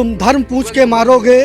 तुम धर्म पूछ के मारोगे,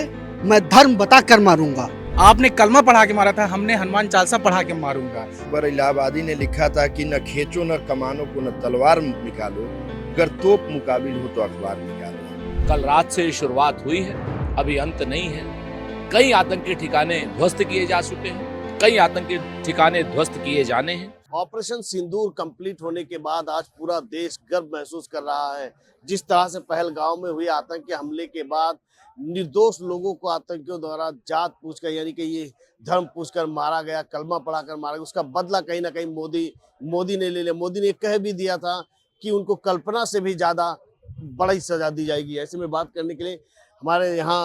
मैं धर्म बता कर मारूंगा। आपने कलमा पढ़ा के मारा था, हमने हनुमान चालीसा पढ़ा के मारूंगा। अकबर इलाहाबादी ने लिखा था कि न खींचो न कमानों को, न तलवार निकालो, अगर तोप मुकाबिल हो तो अखबार निकालो। कल रात से शुरुआत हुई है, अभी अंत नहीं है। कई आतंकी ठिकाने ध्वस्त किए जा चुके हैं, कई आतंकी ठिकाने ध्वस्त किए जाने हैं। ऑपरेशन सिंदूर कंप्लीट होने के बाद आज पूरा देश गर्व महसूस कर रहा है। जिस तरह से पहलगांव में हुए आतंकी हमले के बाद निर्दोष लोगों को आतंकियों द्वारा जात पूछकर यानी कि ये धर्म पूछकर मारा गया, कलमा पढ़ाकर मारा गया, उसका बदला कहीं ना कहीं मोदी ने ले लिया। मोदी ने कह भी दिया था कि उनको कल्पना से भी ज्यादा बड़ी सजा दी जाएगी। ऐसे में बात करने के लिए हमारे यहाँ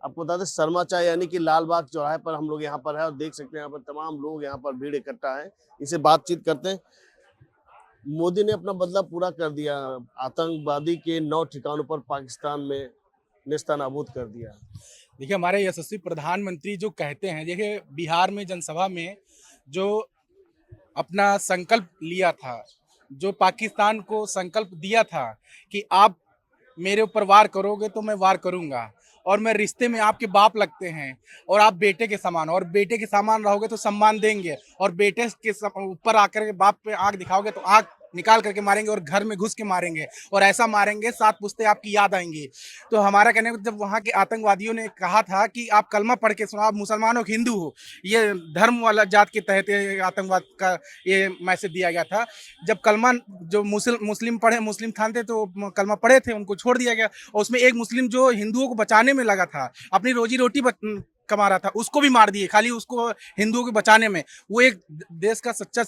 आपको बता दें शर्मा चाय यानी कि लालबाग चौराहे पर हम लोग यहाँ पर है और देख सकते हैं यहाँ पर तमाम लोग यहाँ पर भीड़ इकट्ठा है। इनसे बातचीत करते हैं। मोदी ने अपना बदला पूरा कर दिया, आतंकवादी के 9 ठिकानों पर पाकिस्तान में नेस्तनाबूद कर दिया। देखिए, हमारे यशस्वी प्रधानमंत्री जो कहते हैं, देखिए बिहार में जनसभा में जो अपना संकल्प लिया था, जो पाकिस्तान को संकल्प दिया था कि आप मेरे ऊपर वार करोगे तो मैं वार करूंगा और मैं रिश्ते में आपके बाप लगते हैं और आप बेटे के समान, और बेटे के समान रहोगे तो सम्मान देंगे, और बेटे के ऊपर आकर के बाप पे आंख दिखाओगे तो आंख निकाल करके मारेंगे और घर में घुस के मारेंगे, और ऐसा मारेंगे 7 पुश्तें आपकी याद आएंगी। तो हमारा कहने को, जब वहाँ के आतंकवादियों ने कहा था कि आप कलमा पढ़ के सुनाओ, आप मुसलमान हो कि हिंदू हो, ये धर्म वाला जात के तहत आतंकवाद का ये मैसेज दिया गया था। जब कलमा जो मुस्लिम थान थे तो कलमा पढ़े थे, उनको छोड़ दिया गया, और उसमें एक मुस्लिम जो हिंदुओं को बचाने में लगा था, अपनी रोजी रोटी कमा रहा था, उसको भी मार दिए, खाली उसको हिंदुओं को बचाने में। वो एक देश का सच्चा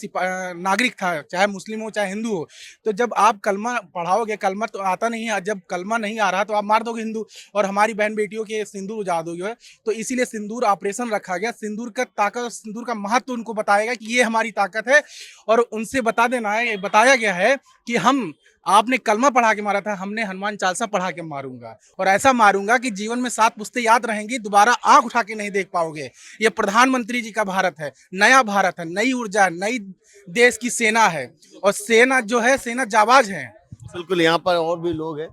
नागरिक था, चाहे मुस्लिम हो चाहे हिंदू हो। तो जब आप कलमा पढ़ाओगे, कलमा तो आता नहीं है, जब कलमा नहीं आ रहा तो आप मार दोगे हिंदू, और हमारी बहन बेटियों के सिंदूर उजाड़ दोगे। तो इसीलिए सिंदूर ऑपरेशन रखा गया। सिंदूर का ताकत, सिंदूर का महत्व उनको बताएगा कि ये हमारी ताकत है, और उनसे बता देना है, बताया गया है कि आपने कलमा पढ़ा के मारा था, हमने हनुमान चालीसा पढ़ा के मारूंगा, और ऐसा मारूंगा कि जीवन में 7 पुश्तें याद रहेंगी, दोबारा आंख उठा के नहीं देख पाओगे। ये प्रधानमंत्री जी का भारत है, नया भारत है, नई ऊर्जा, नई देश की सेना है, और सेना जो है, सेना जाबाज है। बिल्कुल, यहाँ पर और भी लोग हैं।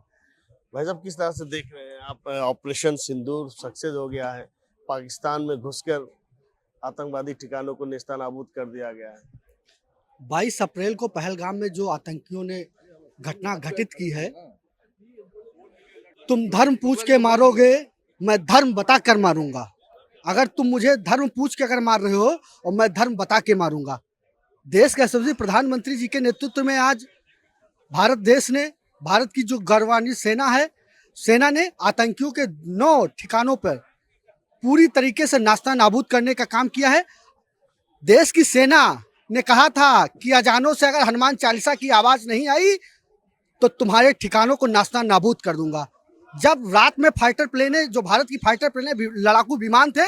भाई साहब, किस तरह से देख रहे हैं आप? ऑपरेशन सिंदूर सक्सेस हो गया है, पाकिस्तान में घुसकर आतंकवादी ठिकानों को नेस्तनाबूद कर दिया गया है। 22 अप्रैल को पहलगाम में जो आतंकियों ने घटना घटित की है, तुम धर्म पूछ के मारोगे, मैं धर्म बता कर मारूंगा। अगर तुम मुझे धर्म पूछ के अगर मार रहे हो, और मैं धर्म बता के मारूंगा। देश के यशस्वी प्रधानमंत्री जी के नेतृत्व में आज भारत की जो गौरवान्वित सेना है, सेना ने आतंकियों के 9 ठिकानों पर पूरी तरीके से नास्ता नाबूद करने का काम किया है। देश की सेना ने कहा था कि अजानों से अगर हनुमान चालीसा की आवाज नहीं आई तो तुम्हारे ठिकानों को नास्ता नाबूद कर दूंगा। जब रात में फाइटर प्लेनें, जो भारत की फाइटर प्लेनें, लड़ाकू विमान थे,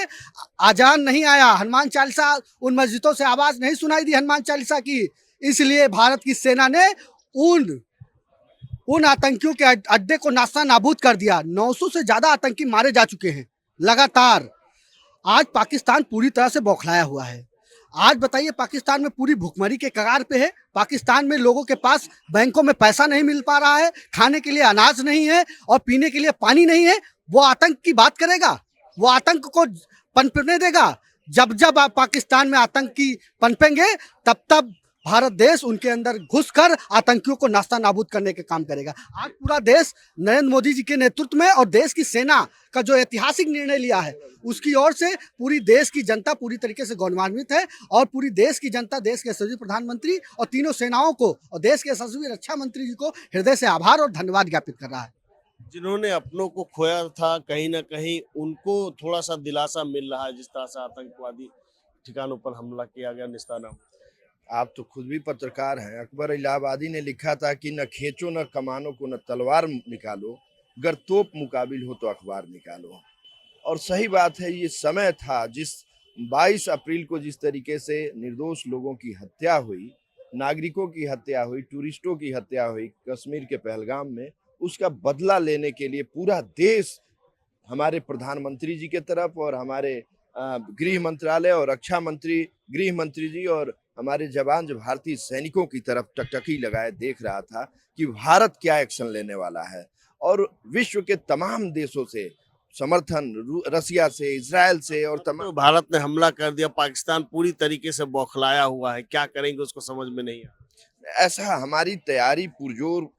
अजान नहीं आया, हनुमान चालीसा, उन मस्जिदों से आवाज नहीं सुनाई दी हनुमान चालीसा की, इसलिए भारत की सेना ने उन आतंकियों के अड्डे को नास्ता नाबूद कर दिया। 900 से ज्यादा आतंकी मारे जा चुके हैं लगातार। आज पाकिस्तान पूरी तरह से बौखलाया हुआ है। आज बताइए, पाकिस्तान में पूरी भुखमरी के कगार पे है। पाकिस्तान में लोगों के पास बैंकों में पैसा नहीं मिल पा रहा है, खाने के लिए अनाज नहीं है और पीने के लिए पानी नहीं है। वो आतंक की बात करेगा? वो आतंक को पनपने देगा? जब पाकिस्तान में आतंकी पनपेंगे, तब भारत देश उनके अंदर घुसकर आतंकियों को नास्ता नाबूद करने के काम करेगा। आज पूरा देश नरेंद्र मोदी जी के नेतृत्व में और देश की सेना का जो ऐतिहासिक निर्णय लिया है, उसकी ओर से पूरी देश की जनता पूरी तरीके से गौरवान्वित है, और पूरी देश की जनता देश के यशस्वी प्रधानमंत्री और तीनों सेनाओं को और देश के यशस्वी रक्षा मंत्री जी को हृदय से आभार और धन्यवाद ज्ञापित कर रहा है। जिन्होंने अपनों को खोया था, कहीं ना कहीं उनको थोड़ा सा दिलासा मिल रहा है। जिस तरह से आतंकवादी ठिकानों पर हमला किया गया, निस्तानाबूद। आप तो खुद भी पत्रकार हैं। अकबर इलाहाबादी ने लिखा था कि न खींचो न कमानों को, न तलवार निकालो, अगर तोप मुकाबिल हो तो अखबार निकालो। और सही बात है, ये समय था जिस 22 अप्रैल को जिस तरीके से निर्दोष लोगों की हत्या हुई, नागरिकों की हत्या हुई, टूरिस्टों की हत्या हुई कश्मीर के पहलगाम में, उसका बदला लेने के लिए पूरा देश हमारे प्रधानमंत्री जी के तरफ और हमारे गृह मंत्रालय और रक्षा मंत्री, गृह मंत्री जी और हमारे जवान, जो भारतीय सैनिकों की तरफ टकटकी लगाए देख रहा था कि भारत क्या एक्शन लेने वाला है। और विश्व के तमाम देशों से समर्थन, रसिया से, इजराइल से और तमाम तो भारत ने हमला कर दिया, पाकिस्तान पूरी तरीके से बौखलाया हुआ है, क्या करेंगे उसको समझ में नहीं आ ऐसा हमारी तैयारी पुरजोर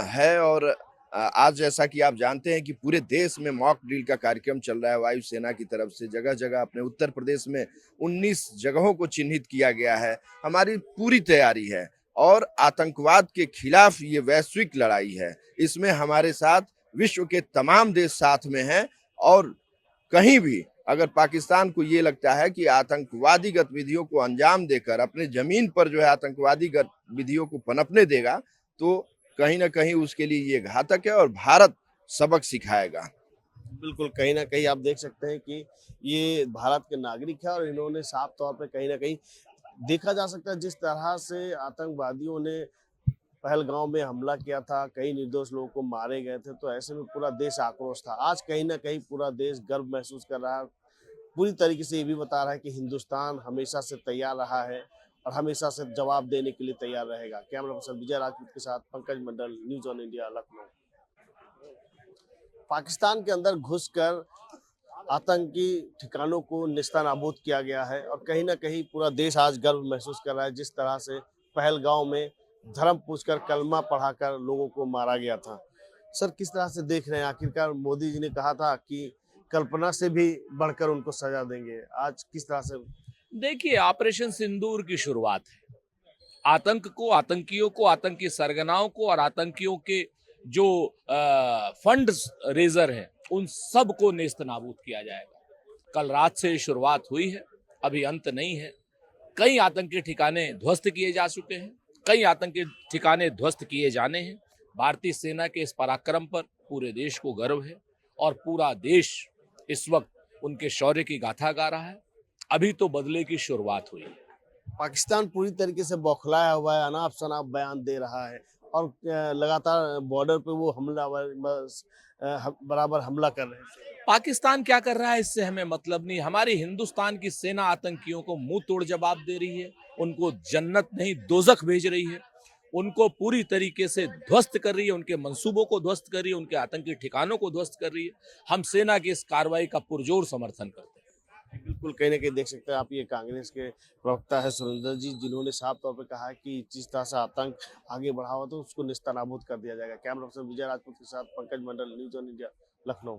है। और आज जैसा कि आप जानते हैं कि पूरे देश में मॉक ड्रिल का कार्यक्रम चल रहा है वायुसेना की तरफ से। जगह जगह अपने उत्तर प्रदेश में 19 जगहों को चिन्हित किया गया है। हमारी पूरी तैयारी है और आतंकवाद के खिलाफ ये वैश्विक लड़ाई है। इसमें हमारे साथ विश्व के तमाम देश साथ में हैं और कहीं भी अगर पाकिस्तान को ये लगता है कि आतंकवादी गतिविधियों को अंजाम देकर अपने जमीन पर जो है आतंकवादी गतिविधियों को पनपने देगा, तो कहीं ना कहीं उसके लिए ये घातक है और भारत सबक सिखाएगा। बिल्कुल, कहीं ना कहीं आप देख सकते हैं कि ये भारत के नागरिक है और इन्होंने साफ तौर पे कहीं ना कहीं देखा जा सकता है जिस तरह से आतंकवादियों ने पहलगांव में हमला किया था, कई निर्दोष लोगों को मारे गए थे, तो ऐसे में पूरा देश आक्रोश था। आज कहीं ना कहीं पूरा देश गर्व महसूस कर रहा है, पूरी तरीके से ये भी बता रहा है कि हिंदुस्तान हमेशा से तैयार रहा है और हमेशा से जवाब देने के लिए तैयार रहेगा। कैमरा पर्सन विजय राजपूत के साथ Pankaj Mandal, news on India, Lucknow. Pakistan के अंदर घुसकर आतंकी ठिकानों को नेस्तनाबूद किया गया है और कहीं ना कहीं पूरा देश आज गर्व महसूस कर रहा है जिस तरह से पहलगांव में धर्म पूछकर, कलमा पढ़ाकर लोगों को मारा गया था। सर, किस तरह से देख रहे हैं? आखिरकार मोदी जी ने कहा था कि कल्पना से भी बढ़कर उनको सजा देंगे, आज किस तरह से? देखिए, ऑपरेशन सिंदूर की शुरुआत है। आतंक को, आतंकियों को, आतंकी सरगनाओं को और आतंकियों के जो फंड रेजर हैं उन सब को नेस्तनाबूद किया जाएगा। कल रात से शुरुआत हुई है, अभी अंत नहीं है। कई आतंकी ठिकाने ध्वस्त किए जा चुके हैं, कई आतंकी ठिकाने ध्वस्त किए जाने हैं। भारतीय सेना के इस पराक्रम पर पूरे देश को गर्व है और पूरा देश इस वक्त उनके शौर्य की गाथा गा रहा है। अभी तो बदले की शुरुआत हुई है। पाकिस्तान पूरी तरीके से बौखलाया हुआ है, अनाप शनाप बयान दे रहा है और लगातार बॉर्डर पे वो बराबर हमला कर रहे हैं। पाकिस्तान क्या कर रहा है इससे हमें मतलब नहीं। हमारी हिंदुस्तान की सेना आतंकियों को मुंह तोड़ जवाब दे रही है, उनको जन्नत नहीं दोजख भेज रही है, उनको पूरी तरीके से ध्वस्त कर रही है, उनके मंसूबों को ध्वस्त कर रही है, उनके आतंकी ठिकानों को ध्वस्त कर रही है। हम सेना की इस कार्रवाई का पुरजोर समर्थन करते हैं। बिल्कुल, कहीं ना कहीं देख सकते हैं आप, ये कांग्रेस के प्रवक्ता है सुरेंद्र जी, जिन्होंने साफ तौर पे कहा है कि जिस तरह से आतंक आगे बढ़ा हुआ तो उसको नेस्तनाबूद कर दिया जाएगा। कैमरा पर्सन विजय राजपूत के साथ Pankaj Mandal, news on India, Lucknow.